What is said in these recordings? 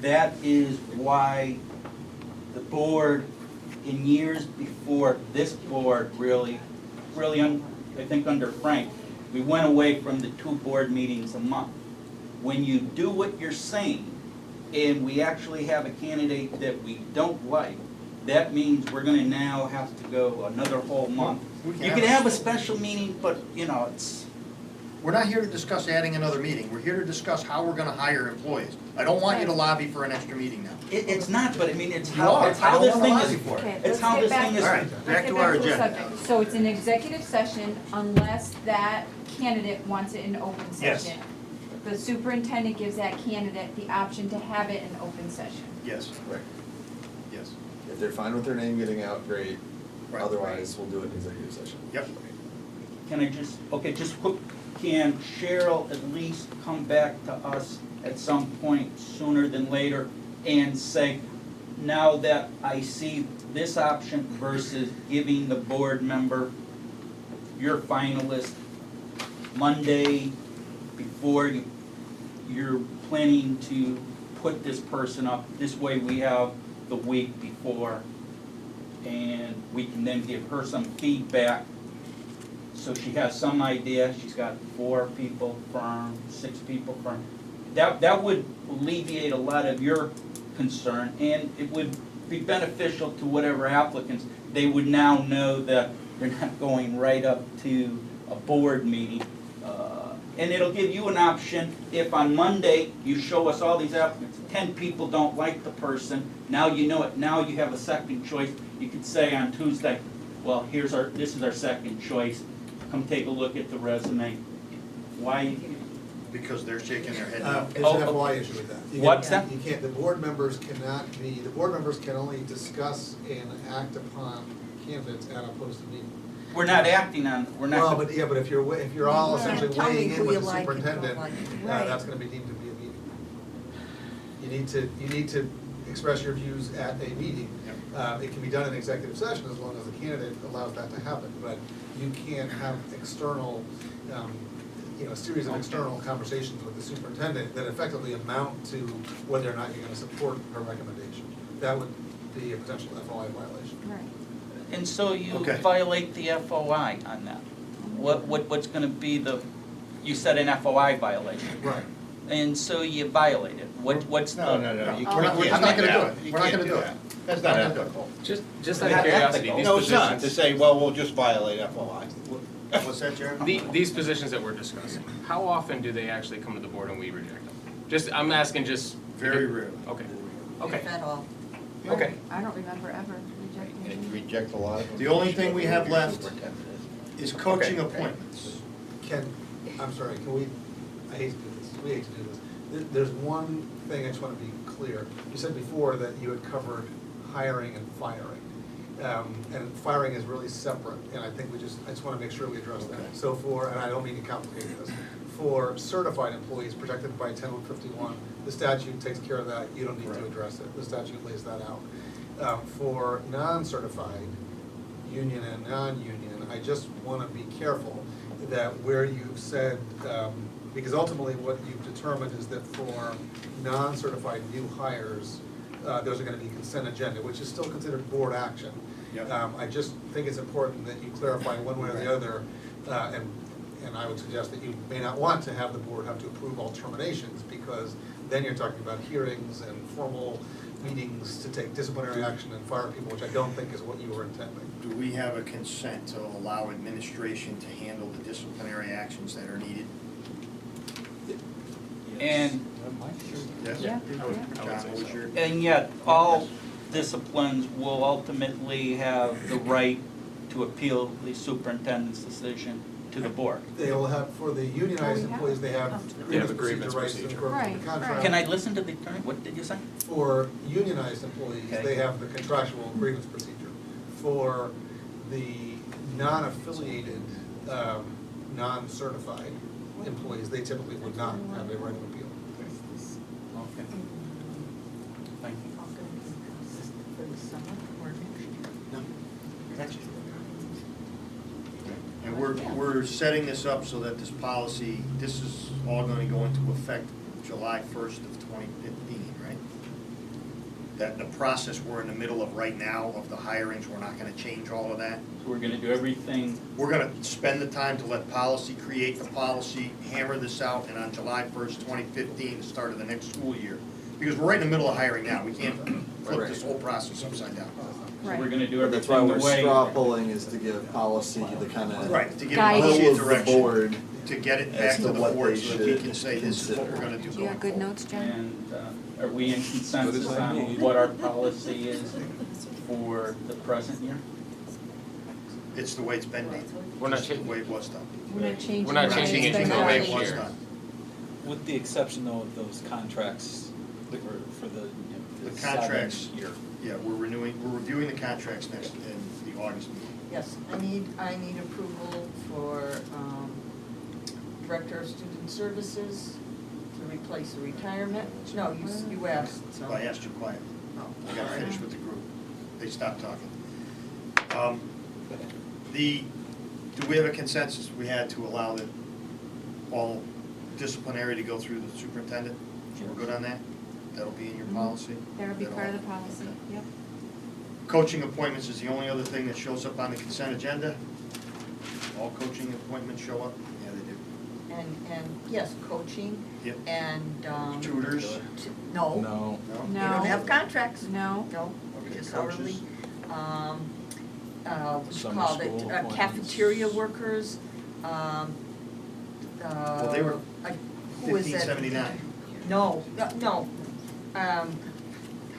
That is why the board, in years before this board really, I think under Frank, we went away from the 2 board meetings a month. When you do what you're saying, and we actually have a candidate that we don't like, that means we're gonna now have to go another whole month. You can have a special meeting, but, you know, it's, We're not here to discuss adding another meeting. We're here to discuss how we're gonna hire employees. I don't want you to lobby for an extra meeting now. it's not, but I mean, it's You are. how I this don't thing wanna is, lobby for it. Okay, it's let's how get this back- thing is. All right, Let's back get to our the agenda. subject. So it's an executive session unless that candidate wants it in open Yes. session. The superintendent gives that candidate the option to have it in open session. Yes, Right. yes. If they're fine with their name getting out, great. Right. Otherwise, we'll do it in executive session. Yep. Can I just, okay, just quick, can Cheryl at least come back to us at some point sooner than later and say, now that I see this option versus giving the board member your finalist Monday before you're planning to put this person up, this way we have the week before, and we can then give her some feedback, so she has some idea. She's got 4 people firm, 6 people firm. That would alleviate a lot of your concern, and it would be beneficial to whatever applicants. They would now know that they're not going right up to a board meeting. And it'll give you an option, if on Monday you show us all these applicants, 10 people don't like the person, now you know it, now you have a second choice. You could say on Tuesday, well, this is our second choice, come take a look at the resume. Why? Because they're shaking their head no. There's an FOI issue with that. You What's can't- that? You can't, the board members cannot be, the board members can only discuss and act upon candidates at a posted meeting. We're not acting on, we're Well, not, but, yeah, but if you're all You can't essentially tell me weighing in who with you the like and don't superintendent, like. Right. that's gonna be deemed to be a meeting. You need to express your views at a meeting. It can be done in executive session as long as the candidate allows that to happen, but you can't have external, a series of external conversations with the superintendent that effectively amount to whether or not you're gonna support her recommendation. That would be a potential FOI violation. Right. and so you Okay. violate the FOI on that. What's gonna be you said an FOI violation, Right. and so you violate it. What's the? No, you We're not can't. gonna do Yeah, it. you We're not can't gonna do it. that. That's not ethical. Just out Not of curiosity, ethical. these No, it's not, to positions, say, well, we'll just violate FOI. What's that, Jeremy? these positions that we're discussing, how often do they actually come to the board and we reject them? I'm asking just. Very rarely. Okay, If okay, at all. okay. I don't remember ever rejecting And it. reject a lot of them. The only thing we have left Superintendent is coaching Okay. appointments. I'm sorry, I hate to do this, we hate to do this. There's one thing I just want to be clear. You said before that you had covered hiring and firing. And firing is really separate, and I think I just want to make sure we address that. Okay. So and I don't mean to complicate this, for certified employees protected by 1051, the statute takes care of that, you don't need to Right. address it, the statute lays that out. For non-certified, union and non-union, I just want to be careful that where you've said, because ultimately what you've determined is that for non-certified new hires, those are going to be consent agenda, which is still considered board action. Yep. I just think it's important that you clarify one way or the other, and I would suggest that you may not want to have the board have to approve all terminations, because then you're talking about hearings and formal meetings to take disciplinary action and fire people, which I don't think is what you were intending. Do we have a consent to allow administration to handle the disciplinary actions that are needed? And, Yes? Yeah, I would yeah. say John, what was so. your? and yet, all disciplines will ultimately have the right to appeal the superintendent's decision to the board. They will have, for the unionized employees, they have They have grievance a grievance procedure rights in procedure. accordance with Right, the contract. right. Can I listen to the attorney? What did you say? For unionized employees, Okay. they have the contractual grievance procedure. For the non-affiliated, non-certified employees, they typically would not have a right of appeal. Okay. Thank you. For the summer or next year? And we're setting this up so that this policy, this is all gonna go into effect July 1st of 2015, right? that the process we're in the middle of right now of the hirings, we're not gonna change all of that. So we're gonna do everything, We're gonna spend the time to let policy create the policy, hammer this out, and on July 1st, 2015, the start of the next school year. Because we're right in the middle of hiring now, we can't flip this whole process upside down. so we're gonna do That's why everything the we're way. straw polling is to give policy the kind of Right, to give Guidance. policy will a of the direction, board to get it as back to to the what board they so that we should can say, this is what we're consider. gonna do Do you going have good forward. notes, John? And are we in consensus on what our policy is for the present year? It's the way it's been done. We're not It's the changing. way it was done. We're not changing. We're not the way changing it's it been to the the done. way way it was here. done. With the exception though of those contracts for the, The the contracts. seventh year. Yeah, we're reviewing the contracts next, in the August meeting. Yes, I need approval for, Director of Student Services to replace a retirement. No, you asked, so. Well, I asked you quietly. Oh, I gotta all right. finish with the group. They stopped talking. Do we have a consensus? We had to allow the, all disciplinary to go through the superintendent? So we're good on that? That'll be in your policy? That'll be That'll- part of the policy, yep. Coaching appointments is the only other thing that shows up on the consent agenda. All coaching appointments show up? Yeah, they do. And, yes, coaching Yep. and, Tutors? No, No. No? they No. don't have contracts. No. No, Okay, just coaches. hourly. What you Summer call it, school appointments. cafeteria workers, Well, they were who is it? 1579. No,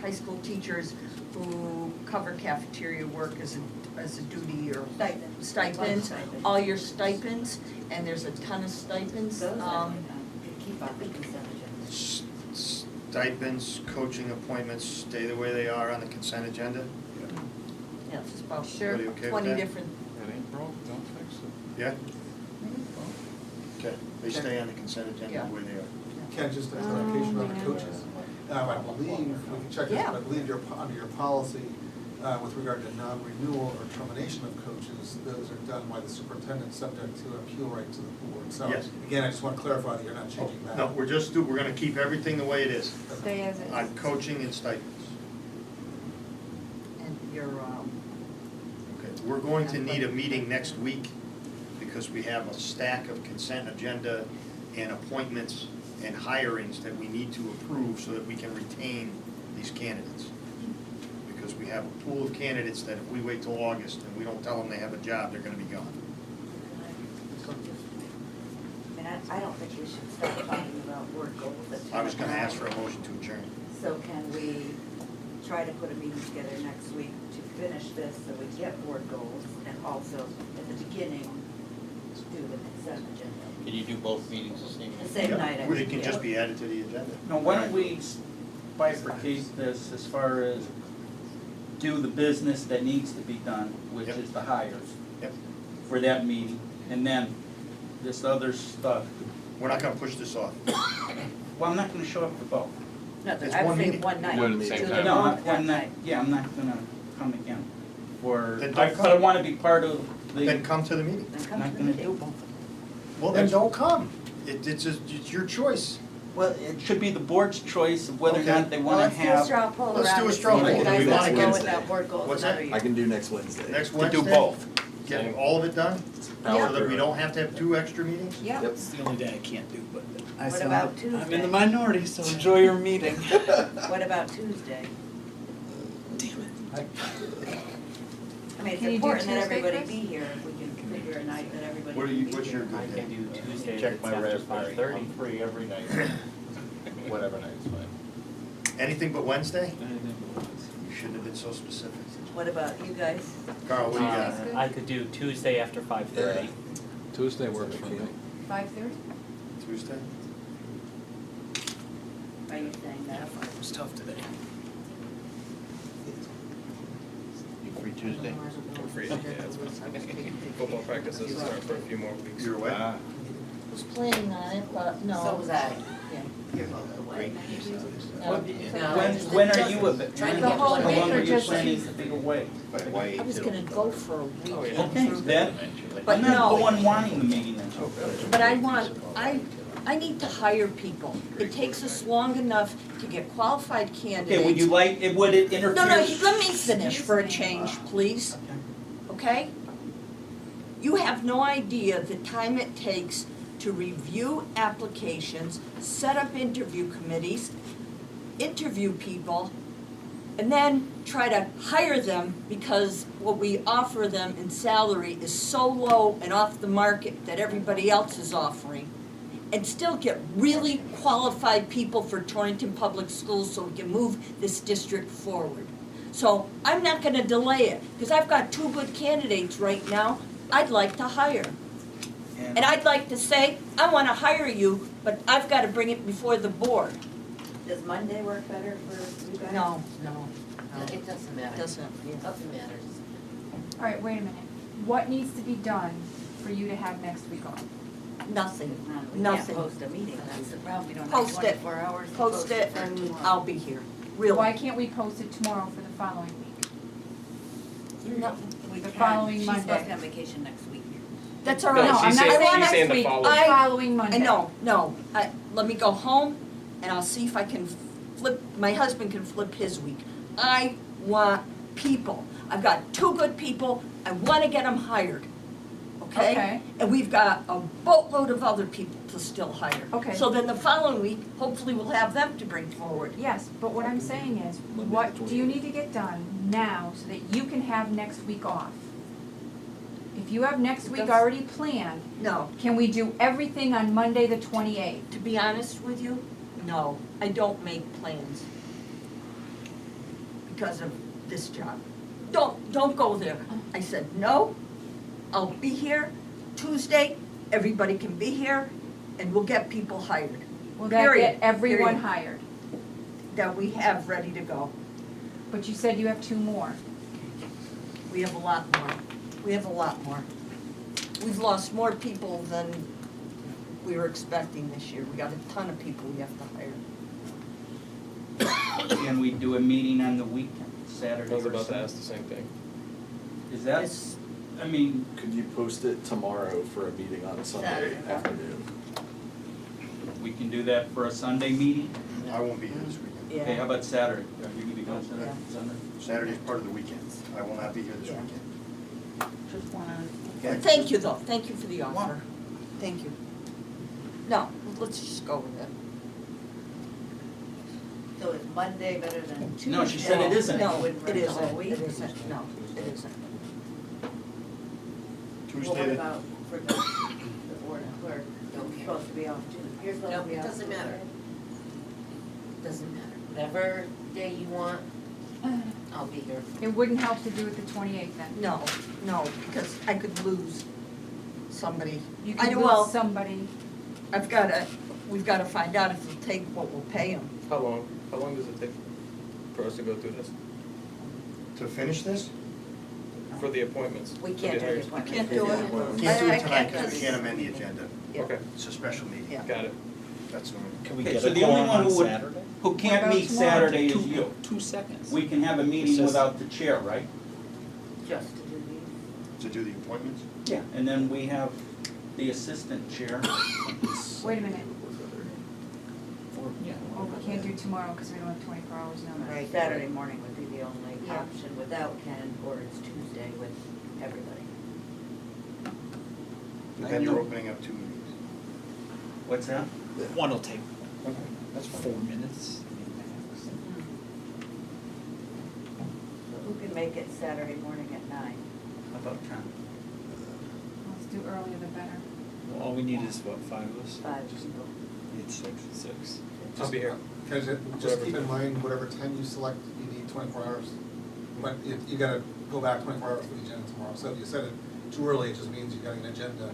high school teachers who cover cafeteria work as a duty or stipends, all your stipends, and there's a ton of stipends. Stipends, coaching appointments, stay the way they are on the consent agenda? Yeah, it's about Sure. Everybody okay with 20 that? different. It ain't broke, don't fix it. Yeah? Okay, they stay on the consent agenda Yeah. the way they are. Ken, just a clarification on the yeah. coaches. I believe, we can check this, but I believe under your policy, with regard to non-renewal or termination of coaches, those are done by the superintendent, subject to appeal right to the board. So, Yes. again, I just want to clarify that you're not changing that. No, we're gonna keep everything the way it is, Stay as is. on coaching and stipends. And your, Okay, we're going to need a meeting next week, because we have a stack of consent agenda and appointments and hirings that we need to approve so that we can retain these candidates. Because we have a pool of candidates that if we wait till August and we don't tell them they have a job, they're gonna be gone. And I don't think we should start talking about work goals at 10 I was gonna ask for a o'clock. motion to adjourn. So can we try to put a meeting together next week to finish this so we get board goals and also at the beginning do the consent agenda? Can you do both meetings the same The night? same Yeah, night, I It think, can yeah. just be added to the agenda. Now, why don't we bifurcate this as far as do the business that needs to be done, which Yep. is the hires, Yep. for that meeting, and then this other stuff. We're not gonna push this off. Well, I'm not gonna show up for both. No, It's I one would say meeting. one night. One at the same Do time. them No, both I'm one not, night. yeah, I'm not gonna come again for, Then I don't I come. wanna be part of Then the, come to the meeting. Then I'm come not to the gonna do meeting. both. Well, then don't come. It's your choice. Well, it should be the board's choice of whether or Okay. not they Well, wanna let's do a have, straw poll Let's around do a and straw see what poll. you Do guys we want want to go Wednesday? without board goals What's another that? year. I can do next Wednesday. Next to Wednesday? do both. Get all of it done? Yeah. So that we don't have to have 2 extra meetings? Yep. Yep. It's the only day I can't do, but I What still about have- I'm in Tuesday? the minority, so enjoy your meeting. What about Tuesday? I mean, it's Can you do important that Tuesday, everybody Chris? be here, if we can figure a night that everybody What are can you, be what's your here. good day? do Tuesday. Check my raspberry, I'm free every night. Whatever night is fine. Anything but Wednesday? You shouldn't have been so specific. What about you guys? Carl, what do you Tuesday's got? good. I could do Tuesday after 5:30. Tuesday works for me. 5:30? Tuesday? Are you saying that? It was tough today. You free Tuesday? I'm free, yeah, that's fine. Football practice doesn't start for a few more weeks. You're away? was planning on it, but no. So was I. Yeah. You're both away. when are you, Trying to The get whole how one week long or are you just planning Tuesday? to be away? Why I was gonna go for a week. Oh, yeah. Okay, then, But I'm not the no. one wanting the meeting then. But I I need to hire people. It takes us long enough to get qualified candidates. Okay, would you like, would it interfere? No, let me finish for a change, please, okay? You have no idea the time it takes to review applications, set up interview committees, interview people, and then try to hire them because what we offer them in salary is so low and off the market that everybody else is offering. And still get really qualified people for Torrington Public Schools so we can move this district forward. So I'm not gonna delay it, because I've got 2 good candidates right now I'd like to hire. And I'd like to say, I wanna hire you, but I've gotta bring it before the board. Does Monday work better for you guys? No. It doesn't matter. Nothing matters. All right, wait a minute. What needs to be done for you to have next week off? Nothing. We Nothing. can't post a meeting. That's the problem. We don't have Post it. 24 hours to Post it for and tomorrow. I'll be here, really. Why can't we post it tomorrow for the following week? No, We the can. following She's Monday. supposed to have vacation next week. That's all No, right. No, I'm she's not saying- saying she's next saying the week, following. I- following Monday. No, let me go home and I'll see if I can flip, my husband can flip his week. I want people. I've got 2 good people, I wanna get them hired, okay? Okay. And we've got a boatload of other people to still hire. Okay. So then the following week, hopefully we'll have them to bring forward. Yes, but what I'm saying is, Monday what the do you need to get done now so that you can have next week off? If you have next week That's- already planned, No, can we do everything on Monday the 28th? to be honest with you, no, I don't make plans because of this job. Don't go there. I said, no, I'll be here Tuesday, everybody can be here, and we'll get people hired. Will that Period. get everyone Period. hired? That we have ready to go. But you said you have 2 more. We have a lot more. We've lost more people than we were expecting this year. We got a ton of people we have to hire. Can we do a meeting on the weekend, Saturday I was or about to Sunday? ask the same thing. Is that, This- I mean, Could you post it tomorrow for a meeting on Sunday Saturday. afternoon? we can do that for a Sunday meeting? I won't be here this weekend. Okay, how about Saturday? Are you gonna be gone Saturday, Sunday? Saturday's part of the weekend. I will not be here this Yeah. weekend. Just wanna. Thank you though, thank you for the offer. What? Thank you. No, let's just go with it. So is Monday better than Tuesday? No, she said it isn't. No, Wouldn't it run the whole isn't, week? it isn't, no, it isn't. Well, what Tuesday, about for the board clerk? You're supposed to be off too. You're supposed to No, be it off. doesn't Tuesday. matter. Doesn't matter. Whatever day you want, I'll be here. It wouldn't help to do it the 28th then. No, because I could lose somebody. You I could know, well, lose somebody. we've gotta find out if they'll take what we'll pay them. How long does it take for us to go through this? to finish this? For the appointments? We for can't do hires? the appointment. Can't do it. Can't do I it can't tonight because we because- can't amend the agenda. Yeah. Okay, It's a special meeting. Yeah. got it. That's the only. Can we Okay, get so a the only quorum one on who would- Saturday? Who can't about meet tomorrow? Saturday is you. 2 seconds. We can have a meeting It's just- without the chair, right? Just to do these. To do the appointments? Yeah. And then we have the assistant chair. Wait a minute. Yeah. Oh, we can't do tomorrow because we don't have 24 hours notice. Right, Saturday morning would be the only Yeah. option without Ken, or it's Tuesday with everybody. But then you're opening up 2 meetings. What's that? One will take Okay, that's fine. 4 minutes. Who can make it Saturday morning at 9? How about 10? Let's do earlier the better. Well, all we need is what, 5 of us? 5 people. Need 6. I'll be here. Can I just keep in mind, whatever time you select, you need 24 hours. But you gotta go back 24 hours for the agenda tomorrow. So if you set it too early, it just means you're getting an agenda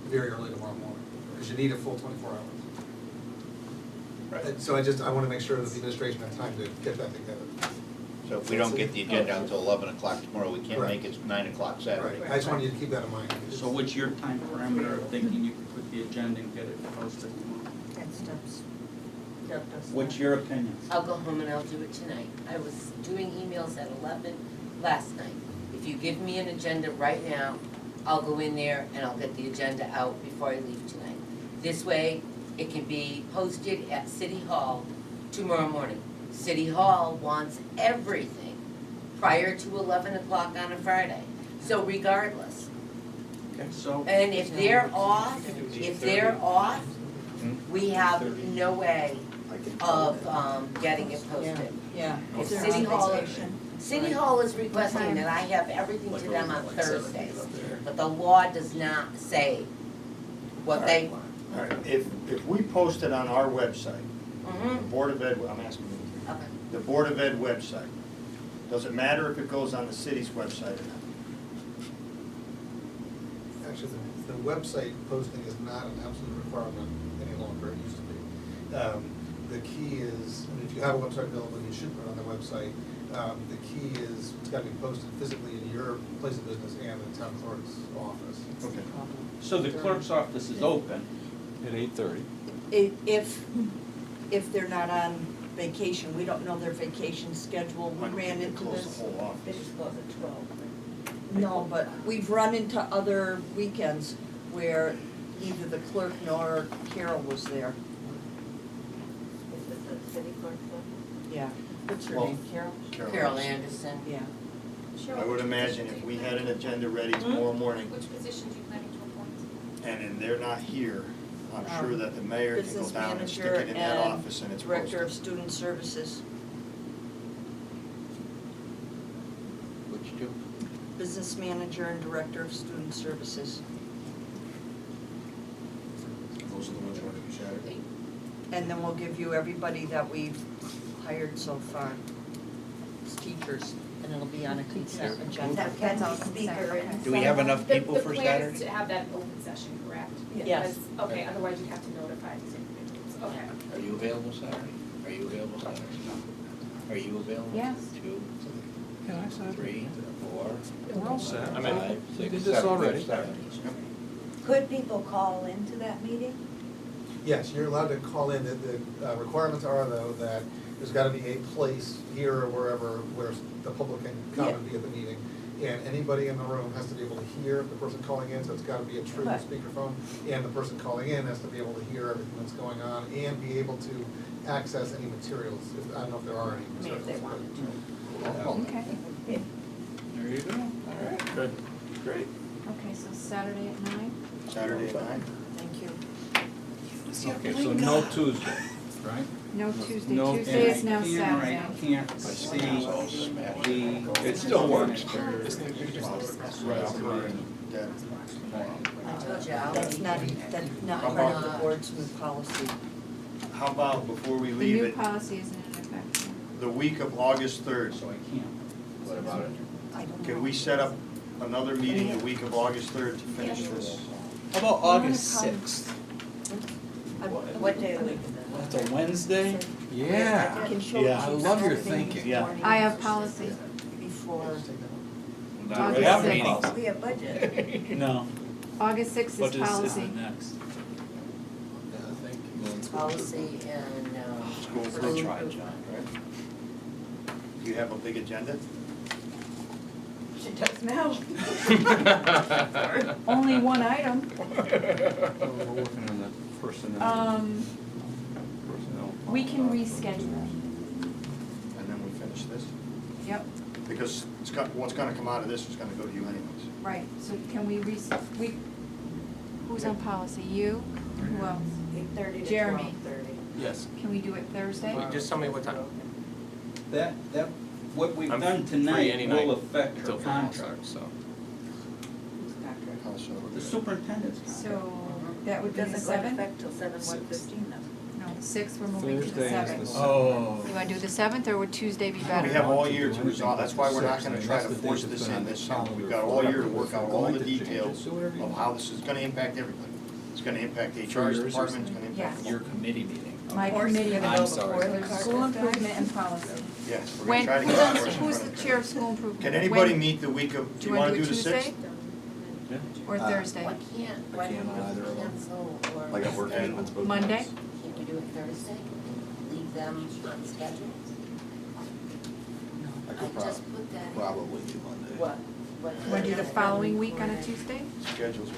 very early tomorrow morning. Because you need a full 24 hours. And so I wanna make sure that the administration has time to get that together. So if we don't get the agenda until 11 o'clock tomorrow, we can't make it 9 o'clock Saturday. Right, I just wanted you to keep that in mind. So what's your time parameter of thinking you could put the agenda and get it posted tomorrow? That does. What's your opinion? I'll go home and I'll do it tonight. I was doing emails at 11 last night. If you give me an agenda right now, I'll go in there and I'll get the agenda out before I leave tonight. This way, it can be posted at City Hall tomorrow morning. City Hall wants everything prior to 11 o'clock on a Friday. So regardless, So, and if they're off, we have no way of getting it posted. Yeah. If they're City on Hall, vacation. City Hall is requesting that I have everything to them on Thursdays, but the law does not say what they want. All right, if we post it on our website, the Mhm. Board of Ed, I'm asking you, Okay. the Board of Ed website, does it matter if it goes on the city's website or not? Actually, the website posting is not an absolute requirement any longer, it used to be. The key is, I mean, if you have a website available, you should put it on the website. The key is, it's gotta be posted physically in your place of business and the town clerk's office. Okay. so the clerk's office is open. At 8:30. If they're not on vacation, we don't know their vacation schedule, we ran into Close this. the whole office. They just close at 12. No, but we've run into other weekends where neither the clerk nor Carol was there. Is it the city clerk though? Yeah. What's her Well- name, Carol? Carol Anderson. Yeah. I would imagine if we had an agenda ready tomorrow morning, Which positions are you planning to appoint? and they're not here, I'm sure that the mayor can go Business down and stick manager it in that and office and it's Director of posted. Student Services. What'd you do? Business manager and Director of Student Services. Those are the ones you want to be Saturday. And then we'll give you everybody that we've hired so far, as teachers, and it'll be on a consent agenda. That That's all can speaker consent, and. Do we have enough people for The plan is Saturday? to have that in open session, correct? Yes. Because- Okay, otherwise you have to notify these individuals, okay. Are you available Saturday? Are you available Saturday? Are you available? Yes. 2, Yeah, I said. 3, 4, We're all set. I mean, 5, we 6, did this 7. already. Saturdays. Could people call into that meeting? Yes, you're allowed to call in. The requirements are though that there's gotta be a place here or wherever where the public can come and be at the meeting. And anybody in the room has to be able to hear the person calling in, so it's gotta be a true Right. speakerphone. And the person calling in has to be able to hear everything that's going on and be able to access any materials. I don't know if there are any. I mean, if they wanted to. Okay, There you go. All right. Good. Great. okay, so Saturday at 9? Saturday at 9? Thank you. Okay, so no Tuesday, right? No Tuesday, No, Tuesday is now I Saturday. can't see the. It still works. Deb. I told you, I'll That's be not, here. that's not part of the board's new policy. How about, before we The leave new it, policy isn't in effect. the week of August 3rd? So I can't. What about it? I don't know. Can we set up another meeting the week of August 3rd to finish this? How about August 6th? What day of the week is that? That's a Wednesday? I Yeah. can show Yeah, I you love your Saturday thinking. morning I have policy. Before, Not August really. sixth. Meeting. We have budget. No. August 6th is Budget is policy. next. Policy and, School food food. Try, improvement. John, right? Do you have a big agenda? She does now. Only one item. We're working on the personnel. We can reschedule. And then we finish this? Yep, Because it's got, what's gonna come out of this is gonna go to you anyways. right, so can we who's on policy, you? Who else? 8:30 to Jeremy. 12:30. Yes. Can we do it Thursday? Just tell me what time. That, what we've I'm done free tonight any will night affect her until fall, contract. so. How so? The superintendent's contract. So that would It be the doesn't go into 7th? effect till 7/115 though. No, the 6th, we're moving to the Thursday is 7th. the Oh. You wanna do the 7th, or would Tuesday be better? We have all year to resolve, that's why we're not gonna try to force this in this summer. We've got all year to work out all the details of how this is gonna impact everybody. It's gonna impact HR's department, it's gonna impact. Yes. Your committee meeting. My committee, I'm sorry. school improvement and policy. Yes, we're When, gonna try to who's get on, that portion who's in the front of chair of school improvement? Can anybody When- meet the week of, Do do you you wanna wanna do do the Tuesday? 6th? Or Thursday? Why don't we cancel or? Like I work commitments both Monday? nights. Can't we do it Thursday? Leave them on schedule? I I could just put that in. probably do Monday. What? Wanna do the following week on a Tuesday? Schedules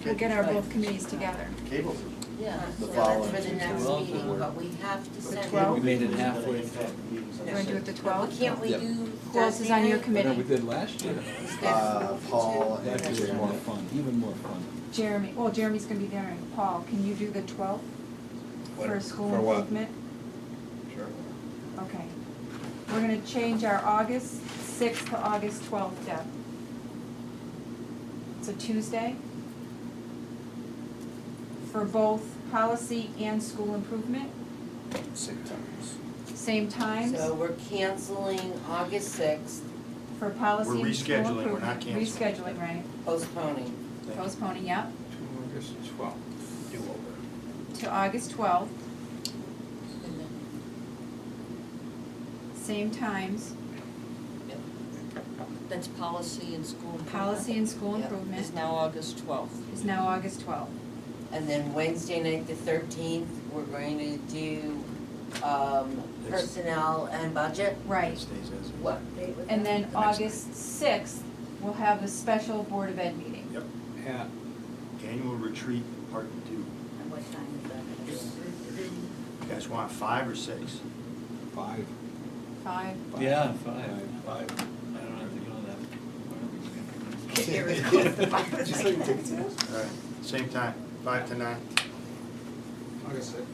We'll get our both committees together. Cables. Yeah, The so that's following for the next Tuesday. meeting, but we have to send. 12th? We made it halfway. You wanna do it the But 12th? can't we Yep. do Who else is on your Thursday night? Whatever we committee? did last year. Paul and That was more fun, even more fun. Jeremy, well, Jeremy's gonna be there. Paul, can you do the 12th for school improvement? Sure. Okay. We're gonna change our August 6th to August 12th, Deb. It's a Tuesday. For both policy and school improvement, Same times. same times. So we're canceling August sixth, For policy We're and school rescheduling, we're improvement. not canceling. Rescheduling, right. postponing. Postponing, yep, August 12th. Do over. to August 12th. Same times, That's policy and school improvement. policy and school Yep. improvement Is now August 12th. is now August 12th. And then Wednesday night, the 13th, we're going to do, personnel and budget. Right. Stays as is. What? Date with And that? then The next August 6th, we'll have the special Board of Ed meeting. Yep. Yeah. Annual retreat, part 2. And what time is that gonna be? You guys want 5 or 6? 5. 5. Yeah, 5. I don't have to go to that. Here it goes, the fire. Did you say you take it to us? All right, same time, 5 to 9. August 6th.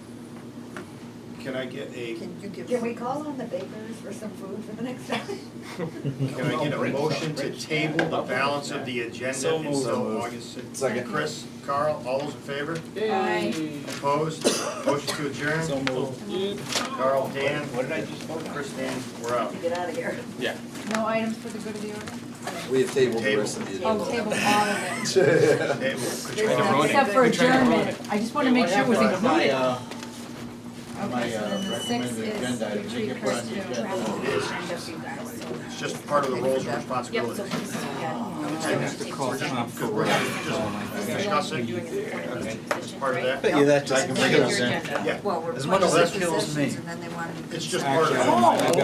Can I get a, Can you give? Can we call on the bakers for some food for the next time? can I get a motion to table the balance of the agenda So moved. So until moved. August 6th? Second. Chris, Carl, all those in favor? Aye. Opposed? Motion to adjourn? So moved. Carl, Dan, What did I just vote? Chris, Dan, we're out. To get out of here. Yeah. No items for the good of the order? We have tabled the rest of the agenda. Oh, table all of it. Table. Trying to ruin it. Except for We're trying to ruin adjournment. I just wanna make sure it was included. Okay, so then the 6th is retreat part 2. It's just part of the roles and responsibilities. I have to call Tom for We're that. just discussing, it's part of that. Bet you that just I can bring it up then. Agenda. Yeah. Well, we're As much as putting that the kills positions me. and then they want to be. It's just part of Actually, it. I've got